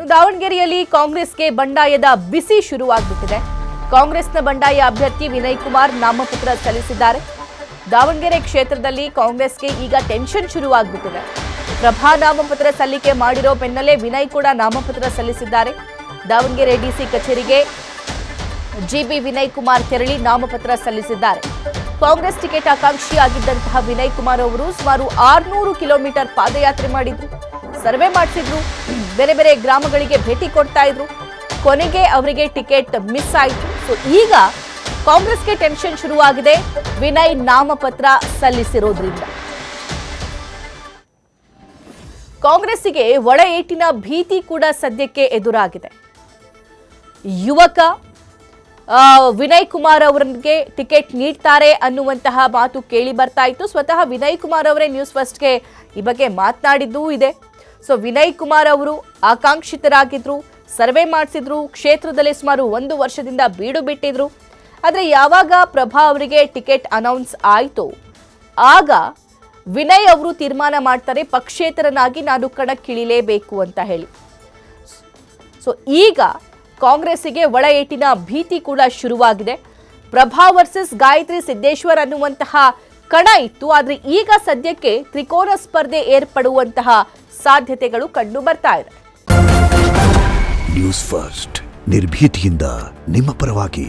ದಾವಣಗೆರೆಯಲ್ಲಿ ಕಾಂಗ್ರೆಸ್ಗೆ ಬಂಡಾಯದ ಬಿಸಿ ಶುರುವಾಗ್ಬಿಟ್ಟಿದೆ. ಕಾಂಗ್ರೆಸ್ನ ಬಂಡಾಯ ಅಭ್ಯರ್ಥಿ ವಿನಯ್ ಕುಮಾರ್ ನಾಮಪತ್ರ ಸಲ್ಲಿಸಿದ್ದಾರೆ. ದಾವಣಗೆರೆ ಕ್ಷೇತ್ರದಲ್ಲಿ ಕಾಂಗ್ರೆಸ್ಗೆ ಈಗ ಟೆನ್ಷನ್ ಶುರುವಾಗ್ಬಿಟ್ಟಿದೆ. ಪ್ರಭಾ ನಾಮಪತ್ರ ಸಲ್ಲಿಕೆ ಮಾಡಿರೋ ಬೆನ್ನಲ್ಲೇ ವಿನಯ್ ಕೂಡ ನಾಮಪತ್ರ ಸಲ್ಲಿಸಿದ್ದಾರೆ. ದಾವಣಗೆರೆ ಡಿಸಿ ಕಚೇರಿಗೆ ಜಿಬಿ ವಿನಯ್ ಕುಮಾರ್ ತೆರಳಿ ನಾಮಪತ್ರ ಸಲ್ಲಿಸಿದ್ದಾರೆ. ಕಾಂಗ್ರೆಸ್ ಟಿಕೆಟ್ ಆಕಾಂಕ್ಷಿಯಾಗಿದ್ದಂತಹ ವಿನಯ್ ಕುಮಾರ್ ಅವರು ಸುಮಾರು 600 ಕಿಲೋಮೀಟರ್ ಪಾದಯಾತ್ರೆ ಮಾಡಿದ್ರು, ಸರ್ವೆ ಮಾಡಿಸಿದ್ರು, ಬೇರೆ ಬೇರೆ ಗ್ರಾಮಗಳಿಗೆ ಭೇಟಿ ಕೊಡ್ತಾ ಇದ್ರು. ಕೊನೆಗೆ ಅವರಿಗೆ ಟಿಕೆಟ್ ಮಿಸ್ ಆಯಿತು. ಸೊ ಈಗ ಕಾಂಗ್ರೆಸ್ಗೆ ಟೆನ್ಷನ್ ಶುರುವಾಗಿದೆ ವಿನಯ್ ನಾಮಪತ್ರ ಸಲ್ಲಿಸಿರೋದ್ರಿಂದ. ಕಾಂಗ್ರೆಸ್ಸಿಗೆ ಒಳ ಏಟಿನ ಭೀತಿ ಕೂಡ ಸದ್ಯಕ್ಕೆ ಎದುರಾಗಿದೆ. ಯುವಕ ವಿನಯ್ ಕುಮಾರ್ ಅವರಿಗೆ ಟಿಕೆಟ್ ನೀಡ್ತಾರೆ ಅನ್ನುವಂತಹ ಮಾತು ಕೇಳಿ ಬರ್ತಾ ಇತ್ತು. ಸ್ವತಃ ವಿನಯ್ ಕುಮಾರ್ ಅವರೇ ನ್ಯೂಸ್ ಫಸ್ಟ್ಗೆ ಈ ಬಗ್ಗೆ ಮಾತನಾಡಿದ್ದೂ ಇದೆ. ಸೊ ವಿನಯ್ ಕುಮಾರ್ ಅವರು ಆಕಾಂಕ್ಷಿತರಾಗಿದ್ರು, ಸರ್ವೆ ಮಾಡಿಸಿದ್ರು, ಕ್ಷೇತ್ರದಲ್ಲಿ ಸುಮಾರು 1 ವರ್ಷದಿಂದ ಬೀಡು ಬಿಟ್ಟಿದ್ರು. ಆದರೆ ಯಾವಾಗ ಪ್ರಭಾ ಅವರಿಗೆ ಟಿಕೆಟ್ ಅನೌನ್ಸ್ ಆಯಿತು ಆಗ ವಿನಯ್ ಅವರು ತೀರ್ಮಾನ ಮಾಡ್ತಾರೆ, ಪಕ್ಷೇತರನಾಗಿ ನಾನು ಕಣಕ್ಕಿಳಿಲೇಬೇಕು ಅಂತ ಹೇಳಿ. ಸೊ ಈಗ ಕಾಂಗ್ರೆಸ್ಸಿಗೆ ಒಳ ಏಟಿನ ಭೀತಿ ಕೂಡ ಶುರುವಾಗಿದೆ. ಪ್ರಭಾ ವರ್ಸಸ್ ಗಾಯತ್ರಿ ಸಿದ್ದೇಶ್ವರ್ ಅನ್ನುವಂತಹ ಕಣ ಇತ್ತು. ಆದರೆ ಈಗ ಸದ್ಯಕ್ಕೆ ತ್ರಿಕೋನ ಸ್ಪರ್ಧೆ ಏರ್ಪಡುವಂತಹ ಸಾಧ್ಯತೆಗಳು ಕಂಡು ಬರ್ತಾ ಇದೆ. ನ್ಯೂಸ್ ಫಸ್ಟ್ ನಿರ್ಭೀತಿಯಿಂದ ನಿಮ್ಮ ಪರವಾಗಿ.